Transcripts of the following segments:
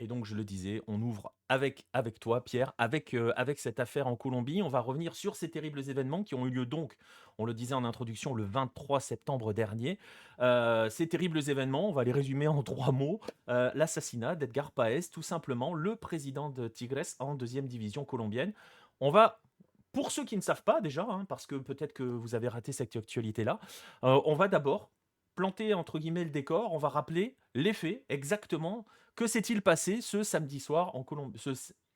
donc je le disais, on ouvre avec toi Pierre, avec cette affaire en Colombie. On va revenir sur ces terribles événements qui ont eu lieu donc, on le disait en introduction, le 23 septembre dernier. Ces terribles événements, on va les résumer en 3 mots. L'assassinat d'Edgar Paez, tout simplement, le président de Tigres en deuxième division colombienne. On va pour ceux qui ne savent pas déjà, hein, parce que peut-être que vous avez raté cette actualité-là, on va d'abord planter entre guillemets le décor, on va rappeler les faits exactement. Que s'est-il passé ce samedi soir en Colombie,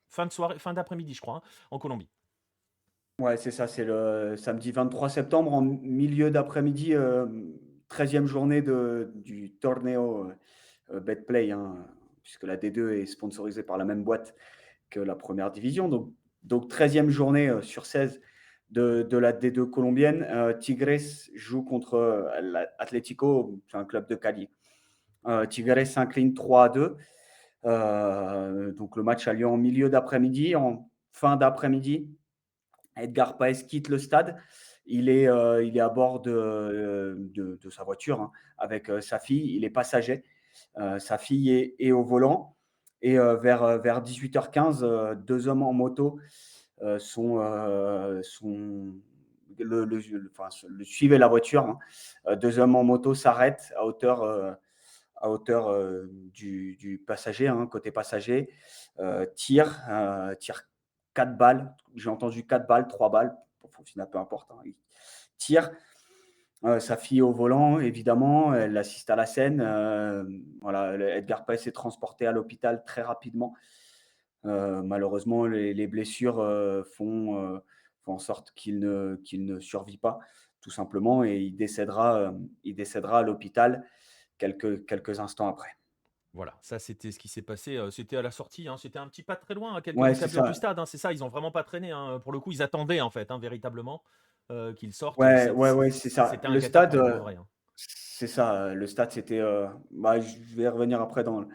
fin de soirée, fin d'après-midi, je crois, hein, en Colombie. Ouais, c'est ça, c'est le samedi 23 septembre en milieu d'après-midi, 13e journée du torneo, Betplay, hein, puisque la D2 est sponsorisée par la même boîte que la première division. Donc 13e journée sur 16 de la D2 colombienne. Tigres joue contre l'Atlético, c'est un club de Cali. Tigres s'incline 3-2. Donc le match a lieu en milieu d'après-midi. En fin d'après-midi, Edgar Paez quitte le stade. Il est à bord de sa voiture, hein, avec sa fille. Il est passager. Sa fille est au volant. Et vers 18h15, deux hommes en moto enfin, suivaient la voiture, hein. Deux hommes en moto s'arrêtent à hauteur du passager, hein, côté passager, tire 4 balles. J'ai entendu 4 balles, 3 balles, au final, peu importe, hein. Il tire. Sa fille est au volant, évidemment, elle assiste à la scène. Voilà, Edgar Paez est transporté à l'hôpital très rapidement. Malheureusement, les blessures font en sorte qu'il ne survit pas, tout simplement, et il décédera à l'hôpital quelques instants après. Voilà, ça c'était ce qui s'est passé, c'était à la sortie, hein, c'était un petit pas très loin, à quelques Ouais, c'est encablures du ça. stade, hein, c'est ça, ils ont vraiment pas traîné, hein, pour le coup, ils attendaient en fait, hein, véritablement, qu'ils sortent, Ouais, ouais, ouais, c'est ça. c'était un Le guet-apens stade, pour de vrai, hein. c'est ça, le stade, c'était, bah, je vais revenir après dans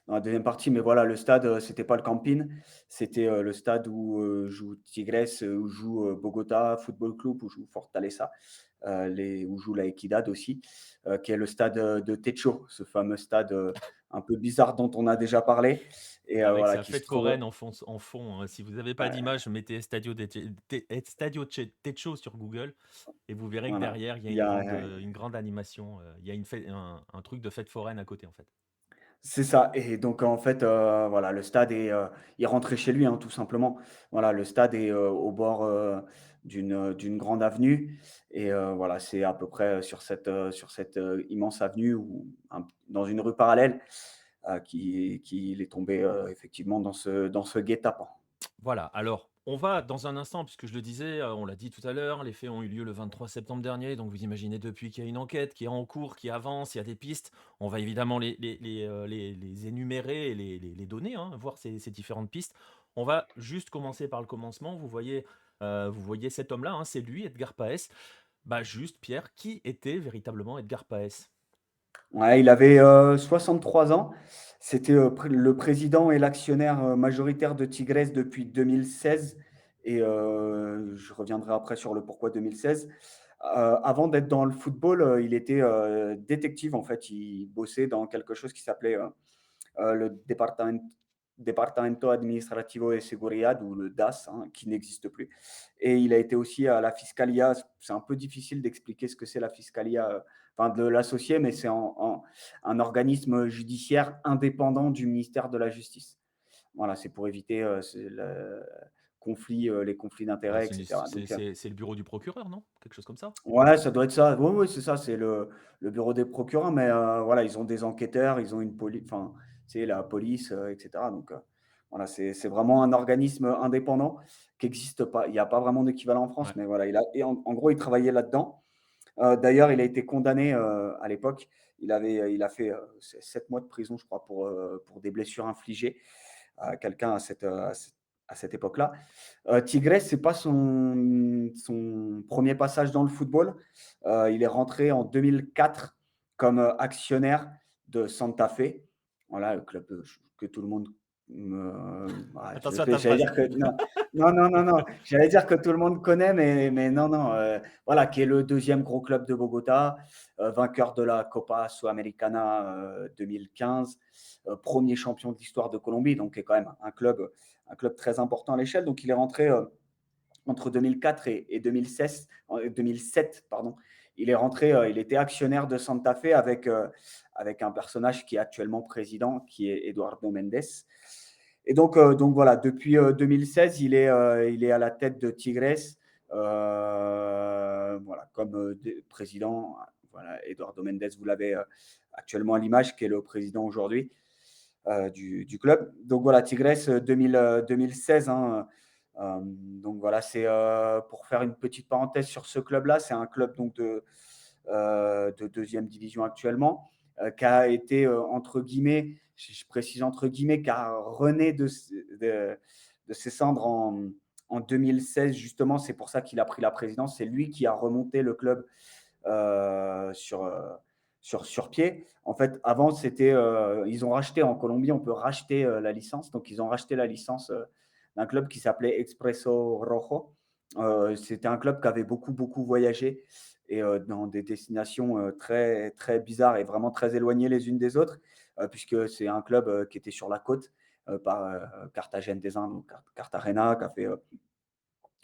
la deuxième partie, mais voilà, le stade, c'était pas le Campín, c'était, le stade où, joue Tigres, où joue, Bogota Football Club, où joue Fortaleza, où joue la Equidad aussi, qui est le stade, de Techo, ce fameux stade, un peu bizarre dont on a déjà parlé et Avec voilà, sa qui se fête trouve foraine en fond, hein. Si vous n'avez pas ouais, d'image, mettez Estadio Techo sur Google et vous verrez que voilà. derrière, il y a Il y a une grande animation, il y a un truc de fête foraine à côté, en fait. C'est ça et donc en fait, voilà, le stade est rentré chez lui, hein, tout simplement. Voilà, le stade est, au bord, d'une grande avenue et voilà, c'est à peu près sur cette, immense avenue ou dans une rue parallèle, qu'il est tombé, effectivement dans ce guet-apens. Voilà, alors on va dans un instant, puisque je le disais, on l'a dit tout à l'heure, les faits ont eu lieu le 23 septembre dernier, donc vous imaginez depuis qu'il y a une enquête qui est en cours, qui avance, il y a des pistes. On va évidemment les énumérer et les donner, hein, voir ces différentes pistes. On va juste commencer par le commencement. Vous voyez cet homme-là, hein, c'est lui, Edgar Paes. Bah juste, Pierre, qui était véritablement Edgar Paes? Ouais, il avait, 63 ans. C'était, le président et l'actionnaire, majoritaire de Tigres depuis 2016 et je reviendrai après sur le pourquoi 2016. Avant d'être dans le football, il était, détective en fait. Il bossait dans quelque chose qui s'appelait, le Departamento Administrativo de Seguridad ou le DAS, hein, qui n'existe plus. Et il a été aussi à la Fiscalia. C'est un peu difficile d'expliquer ce que c'est la Fiscalia, enfin de l'associer, mais c'est un organisme judiciaire indépendant du ministère de la Justice. Voilà, c'est pour éviter les conflits Bah, d'intérêts, etc. Donc, c'est le bureau du procureur, non? Quelque chose comme ça? ouais, ça doit être ça. Oui, oui, c'est ça, c'est le bureau des procureurs, mais voilà, ils ont des enquêteurs, ils ont une police, enfin, c'est la police, etc. Donc, voilà, c'est vraiment un organisme indépendant qui n'existe pas. Il n'y a pas vraiment d'équivalent en France, Ouais. mais voilà, en gros, il travaillait là-dedans. D'ailleurs, il a été condamné à l'époque. Il a fait 7 mois de prison, je crois, pour des blessures infligées à quelqu'un à cette époque-là. Tigres, c'est pas son premier passage dans le football. Il est rentré en 2004 comme actionnaire de Santa Fe. Voilà, le club que tout le monde Bah, Attention à ta j'allais phrase. dire que non, non, non, non, non, j'allais dire que tout le monde connaît, mais non, non, voilà, qui est le deuxième gros club de Bogota, vainqueur de la Copa Sudamericana 2015, 1er champion de l'histoire de Colombie, donc qui est quand même un club très important à l'échelle. Donc il est rentré entre 2004 et 2016, 2007, pardon. Il est rentré, il était actionnaire de Santa Fe avec un personnage qui est actuellement président, qui est Eduardo Mendes. Et donc voilà, depuis 2016, il est à la tête de Tigres, voilà, comme président. Voilà, Eduardo Mendes, vous l'avez actuellement à l'image, qui est le président aujourd'hui du club. Donc voilà, Tigres 2016. Hein, donc voilà, c'est pour faire une petite parenthèse sur ce club-là. C'est un club donc de deuxième division actuellement, qui a été entre guillemets, je précise entre guillemets, qui a rené de ses cendres en 2016 justement. C'est pour ça qu'il a pris la présidence. C'est lui qui a remonté le club euh, sur, euh, sur pied. En fait, avant, ils ont racheté en Colombie, on peut racheter la licence. Donc, ils ont racheté la licence d'un club qui s'appelait Expreso Rojo. C'était un club qui avait beaucoup, beaucoup voyagé et dans des destinations très, très bizarres et vraiment très éloignées les unes des autres, puisque c'est un club qui était sur la côte par Cartagena des Indes, Cartagena, qui a fait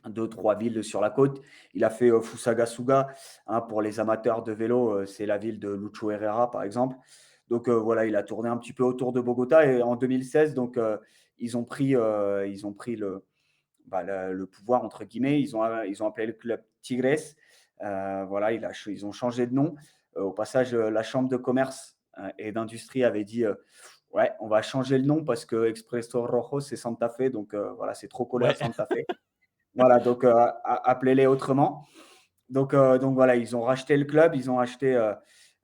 deux, trois villes sur la côte. Il a fait Fusagasugá, hein, pour les amateurs de vélo, c'est la ville de Lucho Herrera, par exemple. Donc voilà, il a tourné un petit peu autour de Bogota et en 2016, donc ils ont pris le pouvoir, entre guillemets. Ils ont appelé le club Tigres. Voilà, ils ont changé de nom. Au passage, la chambre de commerce et d'industrie avait dit ouais, on va changer le nom parce que Expresso Rojo, c'est Santa Fe. Donc voilà, c'est trop collé à Ouais. Santa Fe. Voilà, donc appelez-les autrement. Donc voilà, ils ont racheté le club, ils ont acheté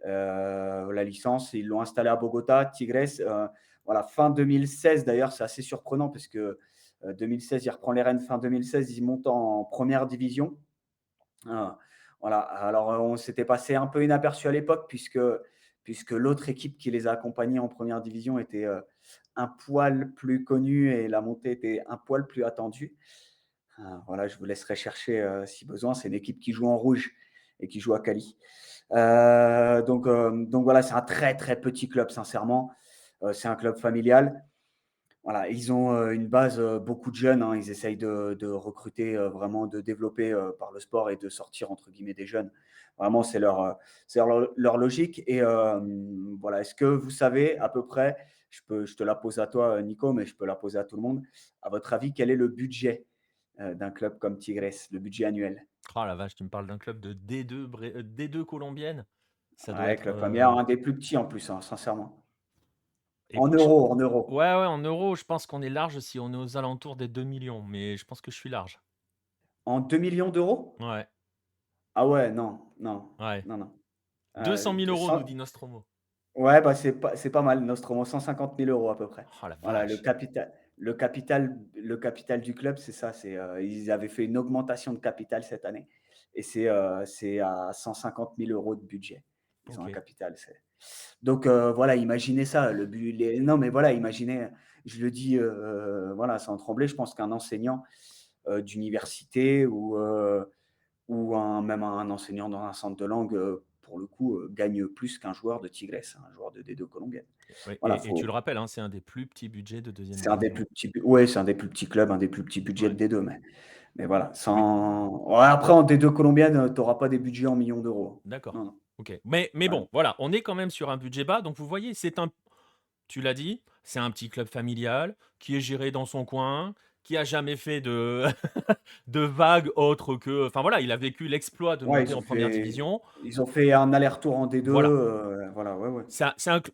la licence, ils l'ont installé à Bogota, Tigres. Voilà, fin 2016 d'ailleurs, c'est assez surprenant parce que 2016, il reprend les rênes fin 2016, ils montent en première division. Euh, voilà, alors on s'était passé un peu inaperçu à l'époque puisque l'autre équipe qui les a accompagnés en première division était un poil plus connue et la montée était un poil plus attendue. Voilà, je vous laisserai chercher si besoin. C'est une équipe qui joue en rouge et qui joue à Cali. Donc voilà, c'est un très très petit club, sincèrement. C'est un club familial. Voilà, ils ont une base, beaucoup de jeunes. Hein. Ils essayent de recruter, vraiment, de développer par le sport et de sortir entre guillemets des jeunes. Vraiment, leur logique. Et voilà, est-ce que vous savez à peu près, je te la pose à toi, Nico, mais je peux la poser à tout le monde. À votre avis, quel est le budget d'un club comme Tigres, le budget annuel? Oh la vache, tu me parles d'un club de D2, D2 colombienne. Ça doit Ouais, être. club familial, un des plus petits en plus, hein, sincèrement. En Écoute, euros, en euros. ouais, ouais, en euros, je pense qu'on est large si on est aux alentours des 2 millions, mais je pense que je suis large. En 2 millions d'euros? Ouais, Ah ouais, non, non, ouais. non, non. 200 000 euros, nous Cent- dit Nostromo. Ouais, bah c'est pas mal, Nostromo, 150 000 euros à peu près. Oh la Voilà, vache. le capital du club, c'est ça. Ils avaient fait une augmentation de capital cette année et c'est à 150 000 euros de budget. Ils ont Ok. un capital. Donc voilà, imaginez ça. Non, mais voilà, imaginez, je le dis voilà, sans trembler, je pense qu'un enseignant d'université ou même un enseignant dans un centre de langue, pour le coup, gagne plus qu'un joueur de Tigres, un joueur de D2 colombienne. Ouais, Voilà, et tu le rappelles, hein, c'est un des plus petits budgets de deuxième c'est un des division. plus petits, ouais, c'est un des plus petits clubs, un des plus petits budgets Ouais. de D2, mais voilà, Mais ouais, après en D2 colombienne, tu n'auras pas des budgets en millions d'euros. d'accord. Non, non. Ok. Mais Ouais. bon, voilà, on est quand même sur un budget bas. Donc vous voyez, tu l'as dit, c'est un petit club familial qui est géré dans son coin, qui a jamais fait de, de vagues autres que. Enfin voilà, il a vécu l'exploit de Ouais, monter en première division. ils ont fait un aller-retour en D2, Voilà. voilà, ouais, ouais.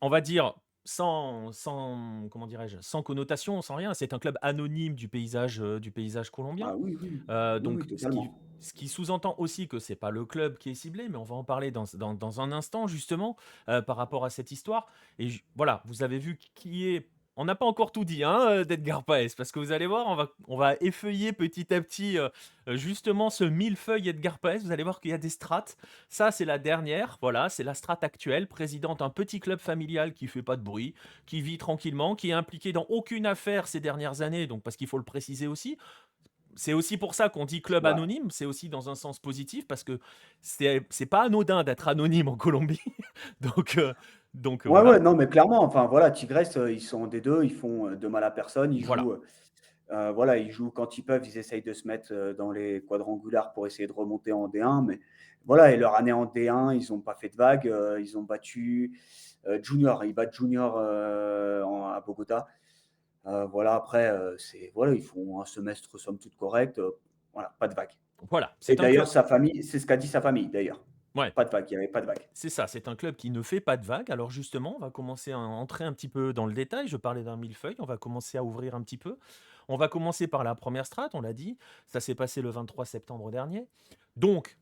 On va dire, comment dirais-je, sans connotation, sans rien, c'est un club anonyme du paysage colombien. Ah oui, oui, oui, Donc, oui, totalement. ce qui sous-entend aussi que c'est pas le club qui est ciblé, mais on va en parler dans un instant, justement, par rapport à cette histoire. Et voilà, vous avez vu qui est on n'a pas encore tout dit, hein, d'Edgar Paes, parce que vous allez voir, on va effeuiller petit à petit, justement ce millefeuille Edgar Paes. Vous allez voir qu'il y a des strates. Ça, c'est la dernière, voilà, c'est la strate actuelle, président d'un petit club familial qui fait pas de bruit, qui vit tranquillement, qui est impliqué dans aucune affaire ces dernières années, donc parce qu'il faut le préciser aussi. C'est aussi pour ça qu'on dit club Ouais. anonyme, c'est aussi dans un sens positif parce que c'est pas anodin d'être anonyme en Colombie. Donc, heu, donc Ouais, voilà. ouais, non, mais clairement, enfin voilà, Tigres, ils sont en D2, ils font, de mal à personne. Ils Voilà. jouent, voilà, ils jouent quand ils peuvent, ils essayent de se mettre, dans les quadrangulaires pour essayer de remonter en D1, mais voilà et leur année en D1, ils ont pas fait de vagues, ils ont battu, Junior, ils battent Junior, à Bogota. Voilà, après, c'est voilà, ils font un semestre somme toute correct, voilà, pas de vagues Voilà, et c'est un d'ailleurs club. sa famille, c'est ce qu'a dit sa famille d'ailleurs. Ouais, Pas de vagues, il y avait pas de vagues. c'est ça, c'est un club qui ne fait pas de vagues. Alors justement, on va commencer à entrer un petit peu dans le détail. Je parlais d'un millefeuille, on va commencer à ouvrir un petit peu. On va commencer par la première strate, on l'a dit. Ça s'est passé le 23 septembre dernier. Donc,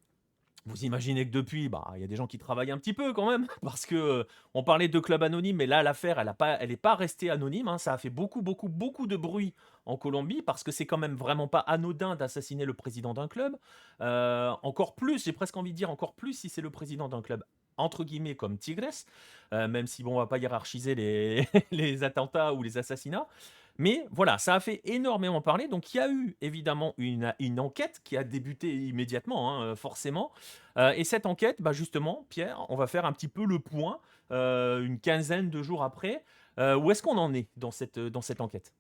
vous imaginez que depuis, bah, il y a des gens qui travaillent un petit peu quand même, parce que on parlait de club anonyme, mais là l'affaire, elle n'est pas restée anonyme, hein. Ça a fait beaucoup, beaucoup, beaucoup de bruit en Colombie, parce que c'est quand même vraiment pas anodin d'assassiner le président d'un club. Encore plus, j'ai presque envie de dire encore plus si c'est le président d'un club entre guillemets comme Tigres, même si bon, on va pas hiérarchiser les, les attentats ou les assassinats. Mais voilà, ça a fait énormément parler. Donc il y a eu évidemment une enquête qui a débuté immédiatement, hein, forcément. Et cette enquête, bah, justement, Pierre, on va faire un petit peu le point une quinzaine de jours après. Où est-ce qu'on en est dans cette enquête?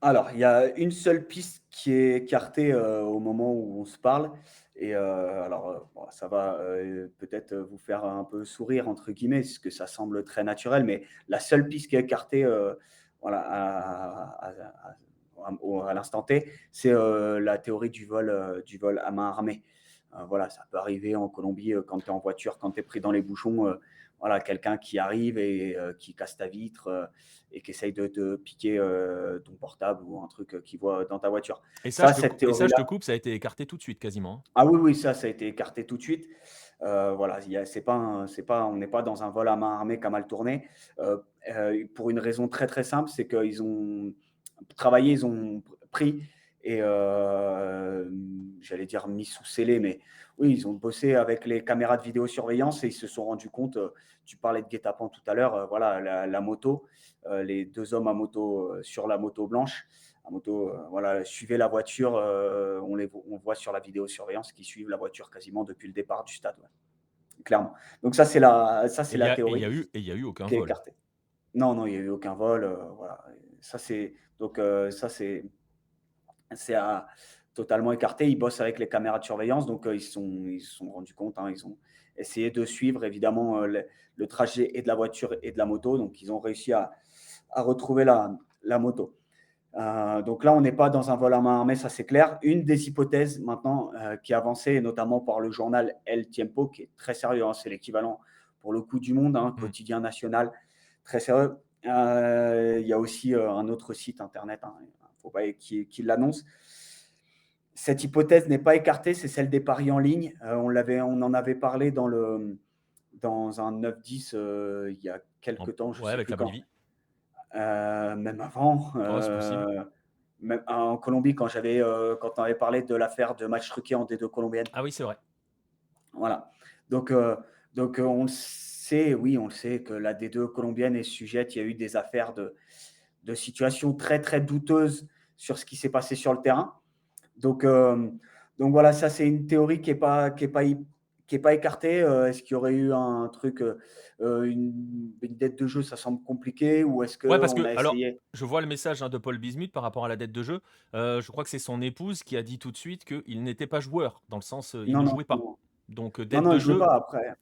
Alors, il y a une seule piste qui est écartée, au moment où on se parle et alors, bon, ça va, peut-être, vous faire un peu «sourire» entre guillemets, parce que ça semble très naturel, mais la seule piste qui est écartée, voilà, à l'instant T, c'est, la théorie du vol à main armée. Voilà, ça peut arriver en Colombie, quand tu es en voiture, quand tu es pris dans les bouchons, voilà, quelqu'un qui arrive et qui casse ta vitre, et qui essaye de te piquer, ton portable ou un truc, qu'il voit dans ta voiture. Ça, cette Et ça, je te théorie-là coupe, ça a été écarté tout de suite quasiment, hein. ah oui, oui, ça a été écarté tout de suite. Voilà, il y a c'est pas on n'est pas dans un vol à main armée qui a mal tourné, pour une raison très, très simple, c'est qu'ils ont travaillé, ils ont pris et j'allais dire mis sous scellé, mais oui, ils ont bossé avec les caméras de vidéosurveillance et ils se sont rendus compte, tu parlais de guet-apens tout à l'heure, voilà la moto, les 2 hommes à moto, sur la moto blanche, la moto, voilà, suivaient la voiture, on voit sur la vidéosurveillance qu'ils suivent la voiture quasiment depuis le départ du stade, ouais, clairement. Donc ça c'est la théorie Et il y a eu aucun qui est vol. écartée. Non, non, il n'y a eu aucun vol, voilà. Ça c'est donc ça c'est à totalement écarté. Ils bossent avec les caméras de surveillance, donc ils se sont rendus compte, hein, ils ont essayé de suivre évidemment, le trajet et de la voiture et de la moto, donc ils ont réussi à retrouver la moto. Donc là, on n'est pas dans un vol à main armée, ça c'est clair. Une des hypothèses maintenant, qui est avancée, notamment par le journal El Tiempo, qui est très sérieux, hein, c'est l'équivalent pour le coup du Monde, hein, Mmh. quotidien national, très sérieux. Il y a aussi, un autre site internet, hein, faut pas qui l'annonce. Cette hypothèse n'est pas écartée, c'est celle des paris en ligne. On en avait parlé dans un 9-10, il y a quelque temps, je ne Ouais, sais avec plus la quand. Bolivie. Même avant, Ouais, c'est possible. même en Colombie quand on avait parlé de l'affaire de match truqué en D2 colombienne. Ah oui, c'est vrai. Voilà. Donc heu on le sait, oui, on le sait que la D2 colombienne est sujette. Il y a eu des affaires de situations très, très douteuses sur ce qui s'est passé sur le terrain. Donc, donc voilà, ça c'est une théorie qui est pas écartée. Est-ce qu'il y aurait eu un truc, une dette de jeu, ça semble compliqué, ou est-ce Ouais, parce qu'on que a alors, essayé? je vois le message, hein, de Paul Bismuth par rapport à la dette de jeu. Je crois que c'est son épouse qui a dit tout de suite qu'il n'était pas joueur, dans le sens, il Non, ne non, jouait pas. non. Donc, Non, dette non, de il jouait jeu, pas après.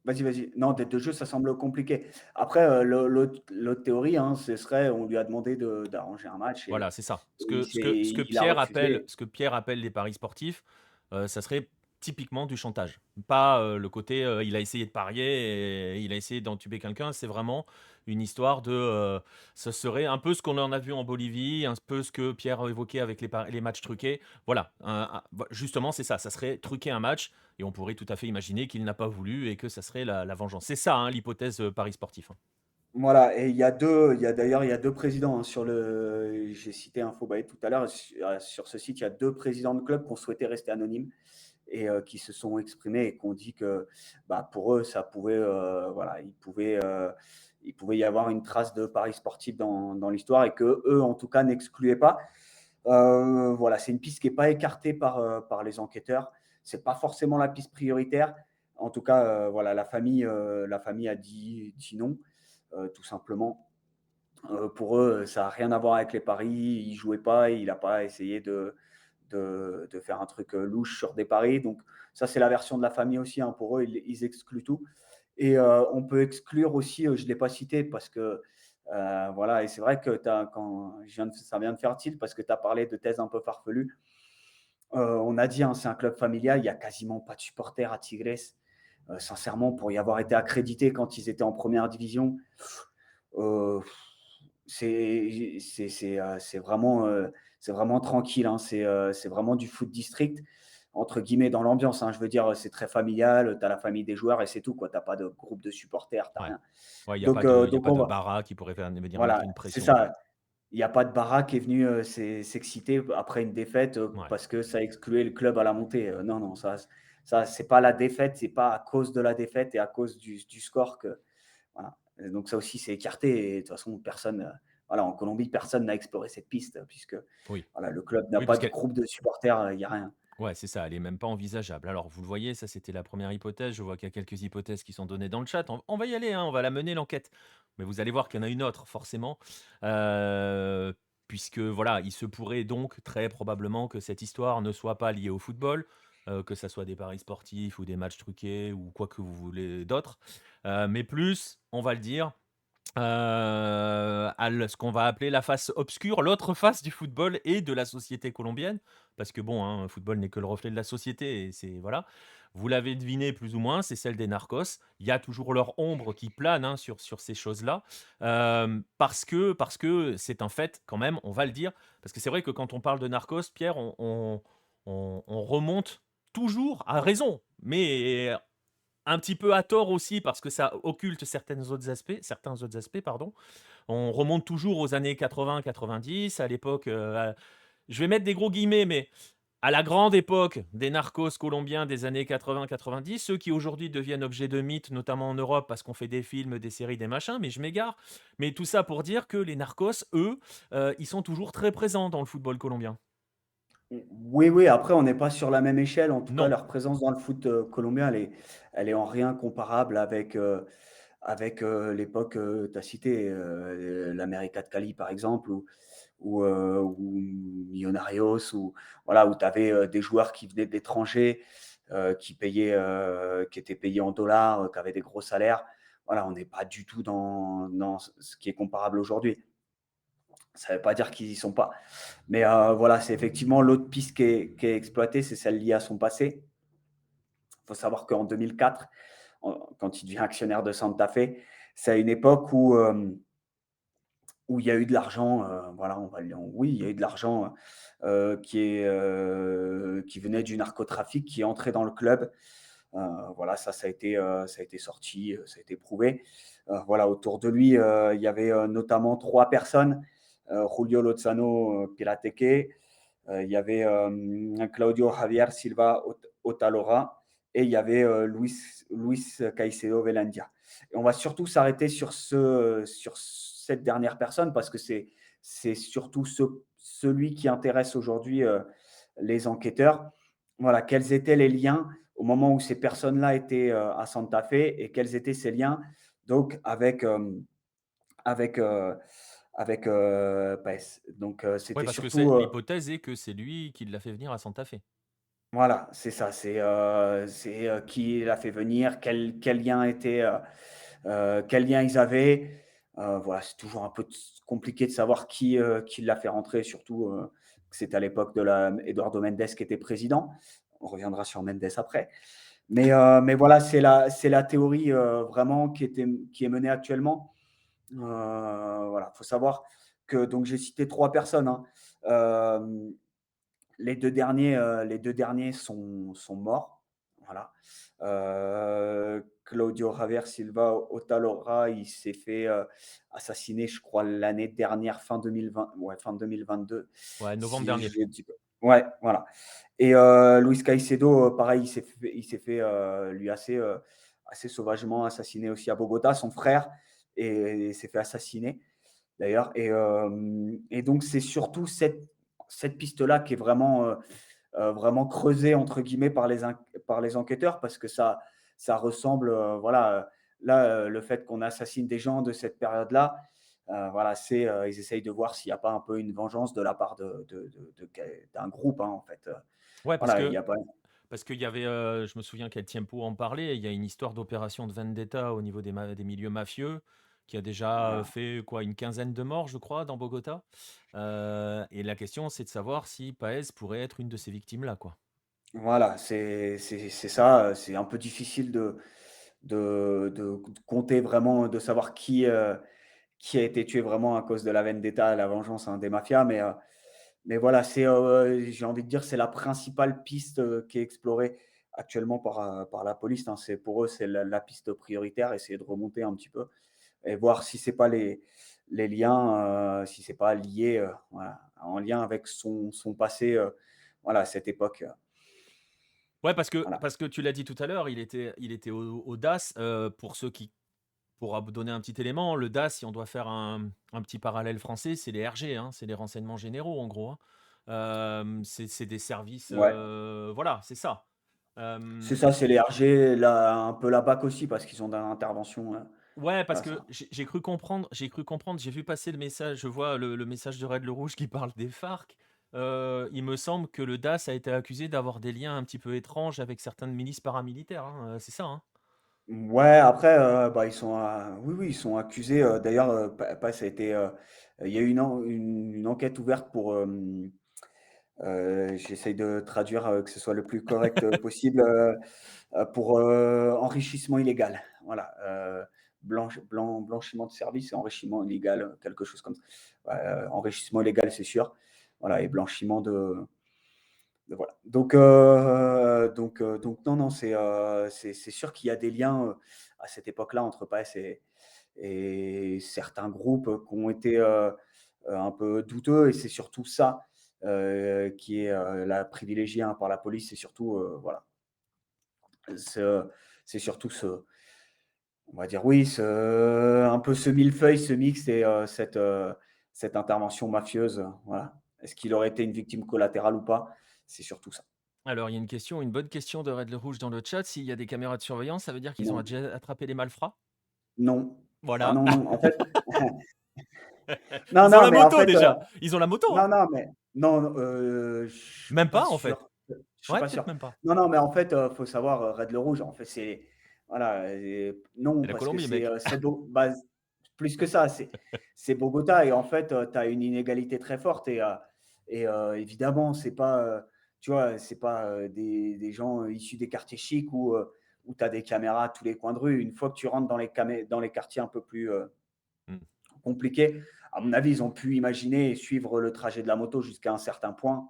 Vas-y, vas-y. Non, dette de jeu, ça semble compliqué. Après, l'autre théorie, hein, ce serait on lui a demandé d'arranger un match voilà, c'est ça. et il a refusé. Ce que Pierre appelle les paris sportifs, ça serait typiquement du chantage. Pas, le côté, il a essayé de parier et il a essayé d'entuber quelqu'un. C'est vraiment une histoire de, ce serait un peu ce qu'on en a vu en Bolivie, un peu ce que Pierre évoquait avec les matchs truqués. Voilà, justement, c'est ça. Ça serait truquer un match et on pourrait tout à fait imaginer qu'il n'a pas voulu et que ça serait la vengeance. C'est ça, hein, l'hypothèse, paris sportif, hein. Voilà, et il y a d'ailleurs, il y a 2 présidents, hein, sur le j'ai cité Infobae tout à l'heure, sur ce site, il y a 2 présidents de clubs qui ont souhaité rester anonymes et qui se sont exprimés et qui ont dit que, bah, pour eux, ça pouvait, voilà, il pouvait y avoir une trace de paris sportifs dans l'histoire et qu'eux, en tout cas, n'excluaient pas. Voilà, c'est une piste qui est pas écartée par les enquêteurs. C'est pas forcément la piste prioritaire. En tout cas, voilà, la famille a dit non, tout simplement. Pour eux, ça a rien à voir avec les paris. Il jouait pas, il a pas essayé de faire un truc, louche sur des paris. Donc ça, c'est la version de la famille aussi, hein. Pour eux, ils excluent tout et on peut exclure aussi, je ne l'ai pas cité parce que, voilà, et c'est vrai que quand je viens de ça vient de faire tilt parce que tu as parlé de thèses un peu farfelues. On a dit, hein, c'est un club familial, il y a quasiment pas de supporters à Tigres. Sincèrement, pour y avoir été accrédité quand ils étaient en première division, heu, c'est vraiment tranquille, hein. C'est vraiment du foot district entre guillemets dans l'ambiance, hein. Je veux dire, c'est très familial, tu as la famille des joueurs et c'est tout quoi. Tu as pas de groupe de supporters, tu as Ouais. rien. Ouais, il y a Donc pas on de va bara qui pourrait venir voilà, mettre une c'est pression, quoi. ça. Il y a pas de Bara qui est venu, s'exciter après une défaite, Ouais. parce que ça excluait le club à la montée, non, non, ça c'est pas la défaite, c'est pas à cause de la défaite et à cause du score que voilà. Donc ça aussi, c'est écarté et de toute façon personne, voilà, en Colombie, personne n'a exploré cette piste, puisque Oui. voilà, le club n'a Oui, pas parce de qu'elle groupe de supporters, il y a rien. ouais, c'est ça, elle est même pas envisageable. Alors, vous le voyez, ça, c'était la première hypothèse. Je vois qu'il y a quelques hypothèses qui sont données dans le chat. On va y aller, hein, on va la mener, l'enquête. Mais vous allez voir qu'il y en a une autre, forcément. Heu, Puisque, voilà, il se pourrait donc très probablement que cette histoire ne soit pas liée au football, que ça soit des paris sportifs ou des matchs truqués ou quoi que vous voulez d'autre. Mais plus, on va le dire, ce qu'on va appeler la face obscure, l'autre face du football et de la société colombienne. Parce que bon, hein, le football n'est que le reflet de la société et c'est voilà. Vous l'avez deviné plus ou moins, c'est celle des narcos. Il y a toujours leur ombre qui plane, hein, sur ces choses-là. Parce que c'est un fait quand même, on va le dire. Parce que c'est vrai que quand on parle de narcos, Pierre, on remonte toujours à raison. Mais un petit peu à tort aussi parce que ça occulte certains autres aspects, pardon. On remonte toujours aux années 80-90, à l'époque, je vais mettre des gros guillemets, mais à la grande époque des narcos colombiens des années 80-90, ceux qui aujourd'hui deviennent objets de mythe, notamment en Europe, parce qu'on fait des films, des séries, des machins, mais je m'égare. Mais tout ça pour dire que les narcos, eux, ils sont toujours très présents dans le football colombien. Oui, oui, après on n'est pas sur la même échelle. En tout cas, Non, leur présence dans le foot, colombien, elle est en rien comparable avec, l'époque, tu as cité, l'América de Cali par exemple ou Millonarios ou voilà, où tu avais, des joueurs qui venaient de l'étranger, qui étaient payés en dollars, qui avaient des gros salaires. Voilà, on n'est pas du tout dans ce qui est comparable aujourd'hui. Ça ne veut pas dire qu'ils y sont pas. Mais voilà, c'est effectivement l'autre piste qui est exploitée, c'est celle liée à son passé. Il faut savoir qu'en 2004, quand il devient actionnaire de Santa Fe, c'est à une époque où il y a eu de l'argent, voilà, on va le oui, il y a eu de l'argent, qui venait du narcotrafic, qui est entré dans le club. Heu, voilà, ça a été sorti, ça a été prouvé. Voilà, autour de lui, il y avait, notamment 3 personnes, Julio Lozano Pirateque, il y avait, Claudio Javier Silva Otalora et il y avait, Luis Caicedo Velandia. Et on va surtout s'arrêter sur cette dernière personne parce que c'est surtout celui qui intéresse aujourd'hui, les enquêteurs. Voilà, quels étaient les liens au moment où ces personnes-là étaient, à Santa Fe et quels étaient ces liens donc avec, avec, PAES. Donc ouais, c'était parce que surtout, l'hypothèse est que c'est lui qui l'a fait venir à Santa Fe. voilà, c'est ça, qui l'a fait venir, quel lien était, quel lien ils avaient. Voilà, c'est toujours un peu compliqué de savoir qui l'a fait rentrer, surtout, que c'était à l'époque de la Eduardo Mendes qui était président. On reviendra sur Mendes après. Mais voilà, c'est la théorie, vraiment qui est menée actuellement. Voilà, il faut savoir que donc j'ai cité 3 personnes, hein. Les 2 derniers sont morts. voilà. Claudio Javier Silva Otalora, il s'est fait, assassiner, je crois, l'année dernière, fin 2020, ouais, fin 2022, Ouais, novembre si dernier. je dis pas, ouais, voilà. Et Luis Caicedo, pareil, il s'est fait, lui assez sauvagement assassiner aussi à Bogota, son frère et s'est fait assassiner d'ailleurs. Et donc c'est surtout cette piste-là qui est vraiment creusée entre guillemets par les enquêteurs, parce que ça ressemble, voilà, là, le fait qu'on assassine des gens de cette période-là, voilà, ils essayent de voir s'il n'y a pas un peu une vengeance de la part d'un groupe, hein, en fait. Ouais, parce Voilà, il que y a pas. parce qu'il y avait, je me souviens qu'El Tiempo en parlait, il y a une histoire d'opération de vendetta au niveau des milieux mafieux qui a déjà, Voilà. fait quoi? Une quinzaine de morts, je crois, dans Bogota. Et la question, c'est de savoir si Paez pourrait être une de ces victimes-là, quoi. Voilà, c'est ça, c'est un peu difficile de compter vraiment, de savoir qui a été tué vraiment à cause de la vendetta, la vengeance, hein, des mafias. Mais voilà, j'ai envie de dire, c'est la principale piste, qui est explorée actuellement par la police, hein. Pour eux, c'est la piste prioritaire, essayer de remonter un petit peu et voir si c'est pas les liens, si c'est pas lié, voilà, en lien avec son passé, voilà, à cette époque, Ouais, parce que voilà. parce que tu l'as dit tout à l'heure, il était au DAS, pour ceux qui pour donner un petit élément, le DAS, si on doit faire un petit parallèle français, c'est les RG, hein, c'est les renseignements généraux, en gros, hein. C'est des services, Ouais, voilà, c'est ça. c'est Hem ça, c'est les RG, un peu la BAC aussi parce qu'ils ont dans l'intervention, Ouais, parce voilà que ça. j'ai cru comprendre, j'ai vu passer le message, je vois le message de Red le Rouge qui parle des FARC. Il me semble que le DAS a été accusé d'avoir des liens un petit peu étranges avec certaines milices paramilitaires, hein, c'est ça, hein? Ouais, après, bah, oui, oui, ils sont accusés, d'ailleurs, ça a été, il y a eu une enquête ouverte pour, j'essaye de traduire, que ce soit le plus correct, possible, pour, enrichissement illégal. Voilà, blanchiment de services et enrichissement illégal, quelque chose comme ça. Ouais, enrichissement illégal, c'est sûr. Voilà, et blanchiment voilà. Donc non, non, c'est sûr qu'il y a des liens, à cette époque-là entre PAES et certains groupes, qui ont été, un peu douteux, et c'est surtout ça, qui est, là privilégié, hein, par la police. C'est surtout, voilà, ce c'est surtout on va dire, oui, un peu ce millefeuille, ce mix, et cette intervention mafieuse, voilà. Est-ce qu'il aurait été une victime collatérale ou pas? C'est surtout ça. Alors, il y a une bonne question de Red le Rouge dans le chat. S'il y a des caméras de surveillance, ça veut dire qu'ils ont Non, déjà attrapé les malfrats? non. Ah Voilà. non, non, en fait, non, Ils ont non, la mais en moto fait, déjà. Ils ont la moto, hein? non, non, mais non, non, je suis Même pas pas, en fait? sûr, je suis Ouais, pas peut-être sûr. même pas. Non, non, mais en fait, faut savoir, Red le Rouge, en fait, voilà, non, C'est la parce que Colombie, mec. bah, plus que ça, c'est Bogota, et en fait, tu as une inégalité très forte, évidemment, c'est pas, tu vois, c'est pas, des gens, issus des quartiers chics où tu as des caméras à tous les coins de rue. Une fois que tu rentres dans les quartiers un peu plus, Mmh. compliqué. À mon avis, ils ont pu imaginer et suivre le trajet de la moto jusqu'à un certain point.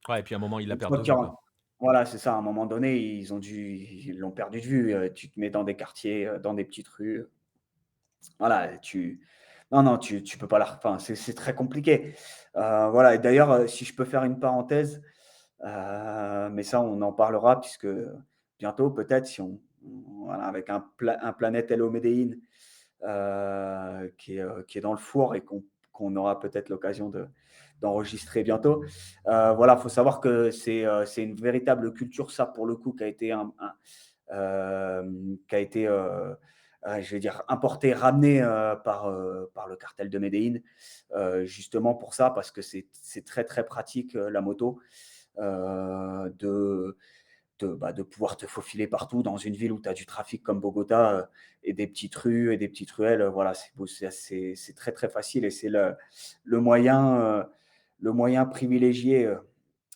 Ouais, et puis à un moment, ils la Une perdent fois de qu'il y vue, aura quoi. Voilà, c'est ça, à un moment donné, ils l'ont perdu de vue. Tu te mets dans des quartiers, dans des petites rues, voilà, non, non, tu peux pas enfin, c'est très compliqué. Voilà, et d'ailleurs, si je peux faire une parenthèse, mais ça, on en parlera puisque bientôt, peut-être, si voilà, avec un Planète Hello Medellín, qui est dans le four, et qu'on aura peut-être l'occasion d'enregistrer bientôt. Voilà, il faut savoir que c'est une véritable culture, ça, pour le coup, qui a été, je vais dire, importé, ramené, par le cartel de Medellín, justement pour ça, parce que c'est très, très pratique, la moto, de pouvoir te faufiler partout dans une ville où tu as du trafic comme Bogota, et des petites rues et des petites ruelles. Voilà, c'est très, très facile, et c'est le moyen, le moyen privilégié,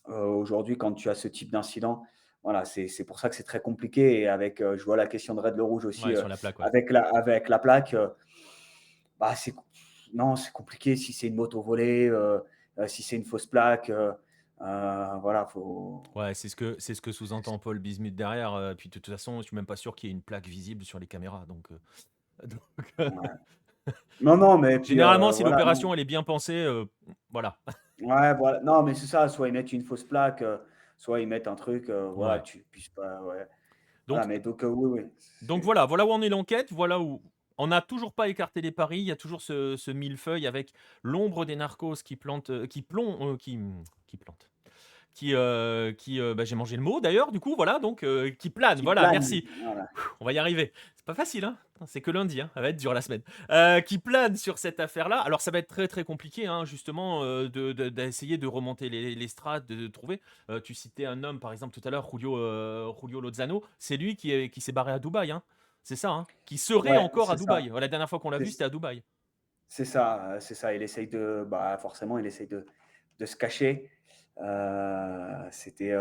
aujourd'hui, quand tu as ce type d'incident. Voilà, c'est pour ça que c'est très compliqué. Et je vois la question de Red le Rouge aussi, Ouais, sur la plaque, ouais. avec la plaque, bah, non, c'est compliqué si c'est une moto volée, si c'est une fausse plaque. Voilà, faut Ouais, c'est ce que sous-entend Paul Bismuth derrière, puis de toute façon, je suis même pas sûr qu'il y ait une plaque visible sur les caméras donc ouais. Non, non, mais puis, généralement, si voilà, non. l'opération elle est bien pensée, voilà. Ouais, voilà. Non, mais c'est ça, soit ils mettent une fausse plaque, soit ils mettent un truc, voilà, Ouais. que tu puisses pas, ouais. Voilà, Donc mais donc, oui, oui, donc c'est voilà où en est l'enquête, voilà où on n'a toujours pas écarté les paris, il y a toujours ce millefeuille avec l'ombre des narcos qui plante, qui plante, bah, j'ai mangé le mot d'ailleurs du coup, voilà donc qui plane, qui voilà, plane, merci. voilà. On va y arriver. C'est pas facile, hein. C'est que lundi, hein. Ça va être dur la semaine. Qui plane sur cette affaire-là. Alors ça va être très très compliqué, hein, justement, d'essayer de remonter les strates, de trouver. Tu citais un homme, par exemple, tout à l'heure, Julio Lozano. C'est lui qui s'est barré à Dubaï, hein. C'est ça, hein. Qui serait Ouais, encore à c'est ça. Dubaï. La dernière fois qu'on l'a vu, C'est c'était à Dubaï. c'est ça, c'est ça. Il essaye de bah, forcément, il essaye de se cacher. C'était,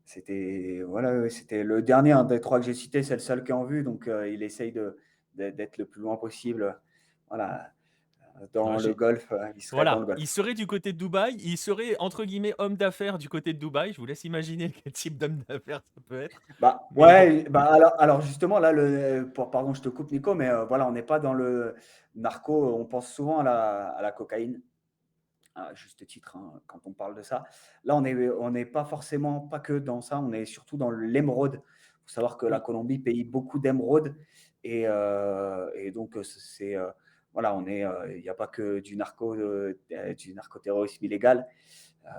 c'était voilà, ouais, c'était le dernier, hein, des 3 que j'ai cités, c'est le seul qui est en vue, donc il essaye d'être le plus loin possible, voilà, Ouais, dans le golfe, il serait dans voilà, le il golfe. serait du côté de Dubaï, il serait entre guillemets «homme d'affaires» du côté de Dubaï. Je vous laisse imaginer quel type d'homme d'affaires ça peut être. Bah, Mais bon, ouais, bah, alors justement là, pardon, je te coupe Nico, mais voilà, on n'est pas dans le narco, on pense souvent à la cocaïne, à juste titre, hein, quand on parle de ça. Là, on n'est pas forcément pas que dans ça, on est surtout dans l'émeraude. Il faut savoir que la oui. Colombie paye beaucoup d'émeraudes et donc voilà, il n'y a pas que du narcoterrorisme illégal, heu,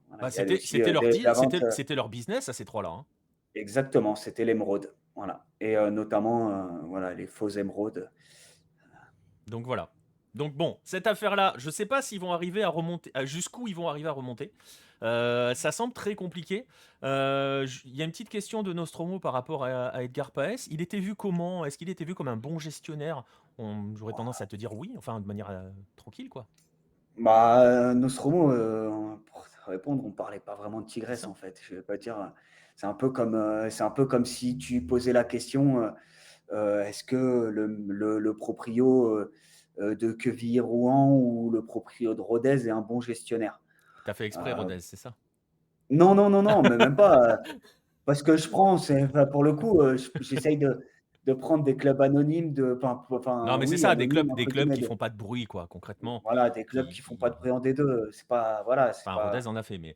voilà, Bah, il y a aussi, c'était leur de deal, la vente, c'était leur business à ces 3 là, hein. exactement, c'était l'émeraude, voilà et notamment, voilà, les faux émeraudes. Donc voilà. Donc bon, cette affaire-là, je sais pas s'ils vont arriver à remonter, jusqu'où ils vont arriver à remonter. Ça semble très compliqué. Il y a une petite question de Nostromo par rapport à Edgar Paes. Il était vu comment? Est-ce qu'il était vu comme un bon gestionnaire? J'aurais tendance à te dire oui, enfin de manière tranquille, quoi. Bah, Nostromo, pour te répondre, on parlait pas vraiment de C'est tigresse, ça. en fait. Je vais pas dire, c'est un peu comme si tu posais la question, est-ce que le proprio, de Quevilly-Rouen ou le proprio de Rodez est un bon gestionnaire? T'as fait exprès, Heu, Rodez, c'est ça? non, non, non, non, mais même pas, parce que je prends, enfin, pour le coup, j'essaye de prendre des clubs anonymes Non, mais c'est oui, ça, anonymes des entre clubs guillemets qui font pas de bruit, quoi, concrètement. voilà, des clubs qui font pas de Qui bruit en D2, c'est pas voilà, c'est Enfin, Rodez pas en a fait, mais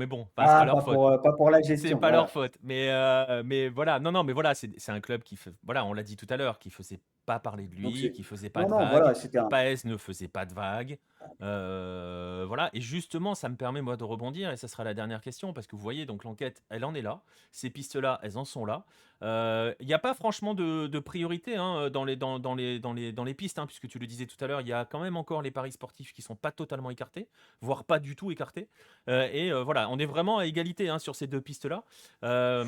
bon, enfin, c'est pas ah, leur faute. pas pour la C'est gestion, pas leur voilà. faute, mais voilà, non, non, mais voilà, c'est un club voilà, on l'a dit tout à l'heure, qui faisait pas parler de Donc lui, c'est qui faisait pas non, de non, vagues. voilà, c'était un Paes ne faisait pas de vagues. Voilà, et justement, ça me permet moi de rebondir, et ça sera la dernière question, parce que vous voyez, donc l'enquête, elle en est là. Ces pistes-là, elles en sont là. Il n'y a pas franchement de priorité, hein, dans les pistes, hein, puisque tu le disais tout à l'heure, il y a quand même encore les paris sportifs qui sont pas totalement écartés, voire pas du tout écartés. Et voilà, on est vraiment à égalité, hein, sur ces deux pistes-là. Euh,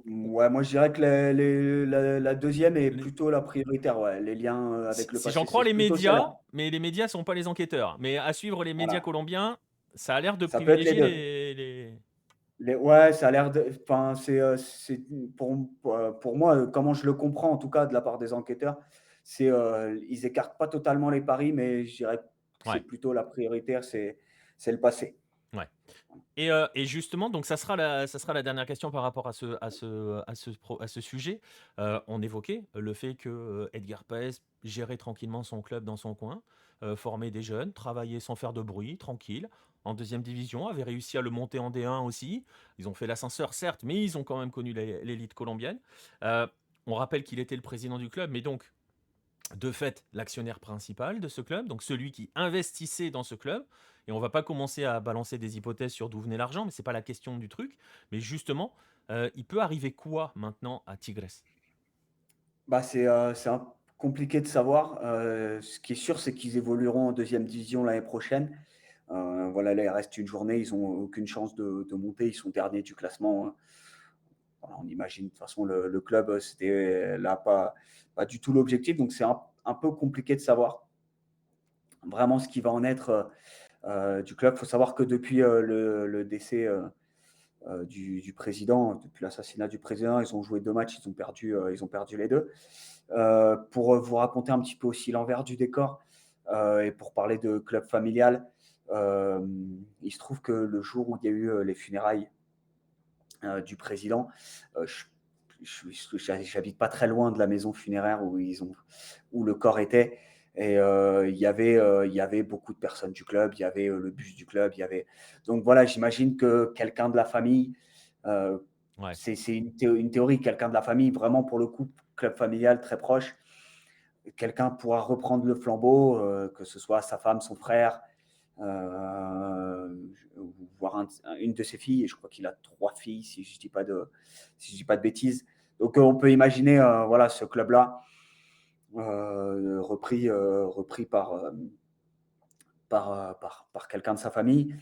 ouais, moi je dirais que la 2e est les- plutôt la prioritaire, ouais. Les liens, si, avec le si j'en passé, crois c'est les plutôt celle-là. médias, mais les médias sont pas les enquêteurs. Mais à suivre les médias Voilà. colombiens, ça a l'air de Ça peut être les privilégier 2. Ouais, ça a l'air de enfin, c'est pour moi, comment je le comprends en tout cas de la part des enquêteurs, ils écartent pas totalement les paris, mais je dirais que c'est Ouais, plutôt la prioritaire, c'est le passé. ouais. Et justement, donc ça sera la dernière question par rapport à ce sujet. On évoquait le fait que Edgar Paez gérait tranquillement son club dans son coin, formait des jeunes, travaillait sans faire de bruit, tranquille, en deuxième division, avait réussi à le monter en D1 aussi. Ils ont fait l'ascenseur, certes, mais ils ont quand même connu l'élite colombienne. Euh, on rappelle qu'il était le président du club, mais donc de fait l'actionnaire principal de ce club, donc celui qui investissait dans ce club. Et on va pas commencer à balancer des hypothèses sur d'où venait l'argent, mais c'est pas la question du truc. Mais justement, il peut arriver quoi maintenant à Tigres? Bah, c'est un compliqué de savoir, ce qui est sûr, c'est qu'ils évolueront en deuxième division l'année prochaine. Voilà, là, il reste une journée, ils ont aucune chance de monter, ils sont derniers du classement, hein. Voilà, on imagine de toute façon le club, c'était là pas du tout l'objectif, donc c'est un peu compliqué de savoir vraiment ce qui va en être, du club. Il faut savoir que depuis, le décès, du président, depuis l'assassinat du président, ils ont joué 2 matchs, ils ont perdu les 2. Pour vous raconter un petit peu aussi l'envers du décor, et pour parler de club familial, Il se trouve que le jour où il y a eu, les funérailles, du président, je j'habite pas très loin de la maison funéraire où le corps était et il y avait beaucoup de personnes du club, il y avait, le bus du club, il y avait donc voilà, j'imagine que quelqu'un de la famille, heu, Ouais, c'est une théorie, quelqu'un de la famille, vraiment pour le coup, club familial très proche, quelqu'un pourra reprendre le flambeau, que ce soit sa femme, son frère, voire une de ses filles. Et je crois qu'il a 3 filles, si je dis pas de bêtises. Donc, on peut imaginer, voilà, ce club-là, repris par quelqu'un de sa famille.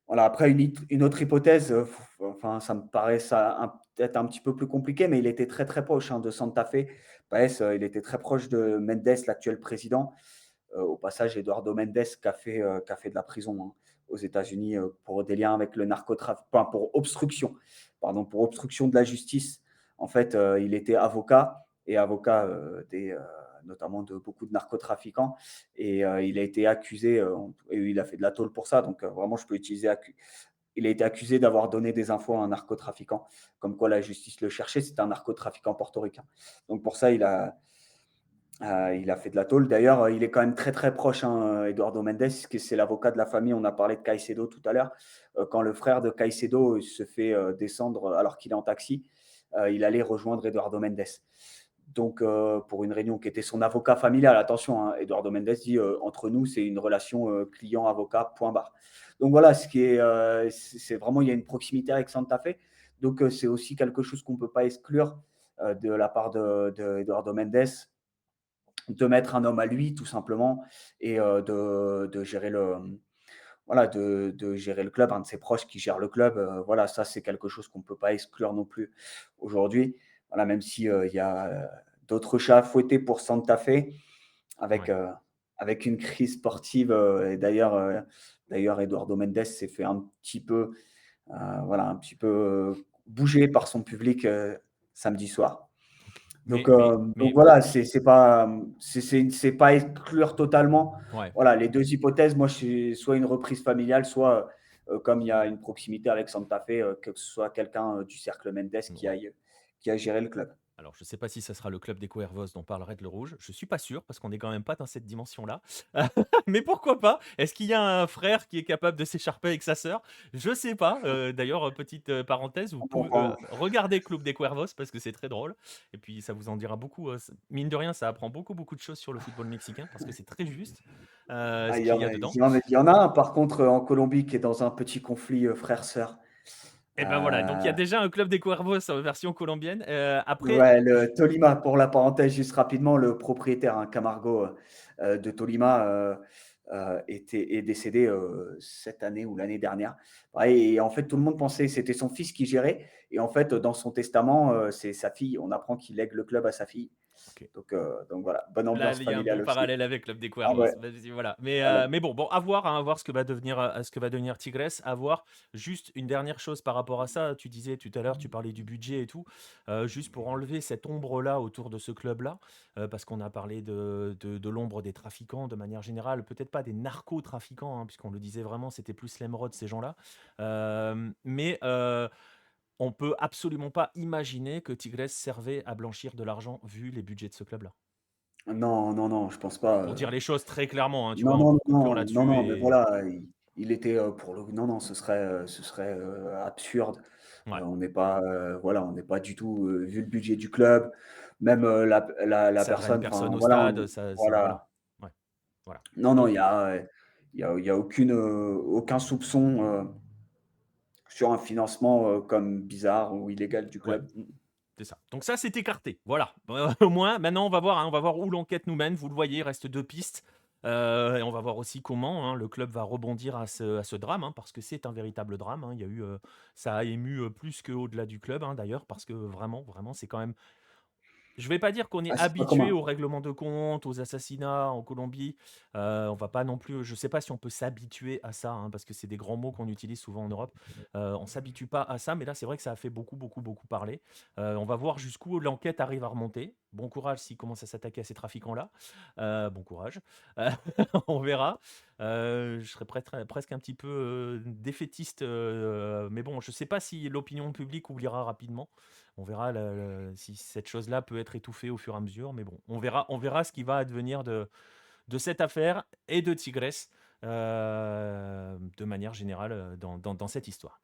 Voilà, après une autre hypothèse, enfin ça me paraît ça peut-être un petit peu plus compliqué, mais il était très, très proche, hein, de Santa Fe. Paes, il était très proche de Mendes, l'actuel président. Au passage, Eduardo Mendes qui a fait de la prison, hein, aux États-Unis, pour des liens avec le narcotrafic, enfin pour obstruction, pardon, pour obstruction de la justice. En fait, il était avocat et avocat, notamment de beaucoup de narcotrafiquants. Et il a été accusé, et il a fait de la tôle pour ça. Donc, vraiment, je peux utiliser il a été accusé d'avoir donné des infos à un narcotrafiquant, comme quoi la justice le cherchait. C'était un narcotrafiquant portoricain. Donc pour ça, il a fait de la tôle. D'ailleurs, il est quand même très, très proche, hein, Eduardo Mendes, que c'est l'avocat de la famille. On a parlé de Caicedo tout à l'heure. Quand le frère de Caicedo se fait descendre alors qu'il est en taxi, il allait rejoindre Eduardo Mendes. Donc, pour une réunion qui était son avocat familial, attention, hein, Eduardo Mendes dit, entre nous, c'est une relation client-avocat, point barre. Donc voilà, c'est vraiment, il y a une proximité avec Santa Fe. Donc, c'est aussi quelque chose qu'on ne peut pas exclure de la part de Eduardo Mendes, de mettre un homme à lui, tout simplement, et de gérer voilà, de gérer le club, un de ses proches qui gère le club. Voilà, ça, c'est quelque chose qu'on ne peut pas exclure non plus aujourd'hui. Voilà, même si il y a d'autres chats à fouetter pour Santa Fe, avec, ouais. avec une crise sportive. Et d'ailleurs, Eduardo Mendes s'est fait un petit peu, voilà, un petit peu bouger par son public samedi soir. OK. Mais Donc voilà, c'est pas à exclure totalement. ouais. Voilà, les 2 hypothèses, moi, c'est soit une reprise familiale, soit, comme il y a une proximité avec Santa Fe, que ce soit quelqu'un, du cercle Mendes Ouais. qui aille gérer le club. Alors, je ne sais pas si ça sera le club des Cuervos dont parlerait le rouge. Je suis pas sûr parce qu'on est quand même pas dans cette dimension-là. Mais pourquoi pas? Est-ce qu'il y a un frère qui est capable de s'écharper avec sa sœur? Je sais pas. D'ailleurs, petite parenthèse, vous pouvez Enfin, regarder Club des Cuervos parce que c'est très drôle. Et puis, ça vous en dira beaucoup. Mine de rien, ça apprend beaucoup, beaucoup de choses sur le football mexicain parce que c'est très juste ce qu'il y a dedans. il y en a un par contre, en Colombie qui est dans un petit conflit, frère-sœur. Et ben voilà. Donc, il y a Heu, déjà un Club des Cuervos version colombienne. Après, ouais, le Tolima, pour la parenthèse, juste rapidement, le propriétaire, hein, Camargo, de Tolima, est décédé, cette année ou l'année dernière. Ouais, et en fait, tout le monde pensait que c'était son fils qui gérait, et en fait, dans son testament, c'est sa fille. On apprend qu'il lègue le club à sa fille. ok. Donc voilà, bonne Là, ambiance il y a un bon familiale aussi. parallèle avec Club des Ah Cuervos. ouais, Vas-y, voilà. voilà. Mais bon, à voir, hein, à voir ce que va devenir Tigres, à voir. Juste une dernière chose par rapport à ça. Tu disais tout à l'heure, tu parlais du budget et tout. Juste pour enlever cette ombre-là autour de ce club-là, parce qu'on a parlé de l'ombre des trafiquants de manière générale, peut-être pas des narcotrafiquants, hein, puisqu'on le disait vraiment, c'était plus l'Emeraude, ces gens-là. Mais on peut absolument pas imaginer que Tigres servait à blanchir de l'argent vu les budgets de ce club-là. Non, non, non, je pense pas, Pour dire les choses très clairement, hein, tu vois? non, Un coup non, de coupure non, non, là-dessus non, mais et voilà, il était, pour le non, non, ce serait, absurde. ouais, On n'est pas, voilà, on n'est pas du tout, vu le budget du club, même, la ça draine personne, enfin, personne au voilà, stade, ça c'est voilà. voilà. Ouais, voilà. Non, non, Donc il y a aucun soupçon, sur un financement, comme bizarre ou illégal du ouais, club. Mmh. c'est ça. Donc ça, c'est écarté. Voilà. Au moins, maintenant, on va voir, hein, on va voir où l'enquête nous mène. Vous le voyez, il reste 2 pistes, et on va voir aussi comment, hein, le club va rebondir à ce drame, hein, parce que c'est un véritable drame, hein. Il y a eu, ça a ému, plus qu'au-delà du club, hein, d'ailleurs, parce que vraiment, vraiment, c'est quand même. Je vais pas dire qu'on est Ah, c'est pas habitué commun. aux règlements de compte, aux assassinats en Colombie. On va pas non plus, je sais pas si on peut s'habituer à ça, hein, parce que c'est des grands mots qu'on utilise souvent en Europe. On s'habitue pas à ça, mais là, c'est vrai que ça a fait beaucoup, beaucoup, beaucoup parler. On va voir jusqu'où l'enquête arrive à remonter. bon courage s'il commence à s'attaquer à ces trafiquants-là. Bon courage. Heu, on verra. Je serais presque un petit peu, défaitiste, mais bon, je ne sais pas si l'opinion publique oubliera rapidement. On verra si cette chose-là peut être étouffée au fur et à mesure, mais bon, on verra ce qui va advenir de cette affaire et de Tigres, de manière générale, dans cette histoire.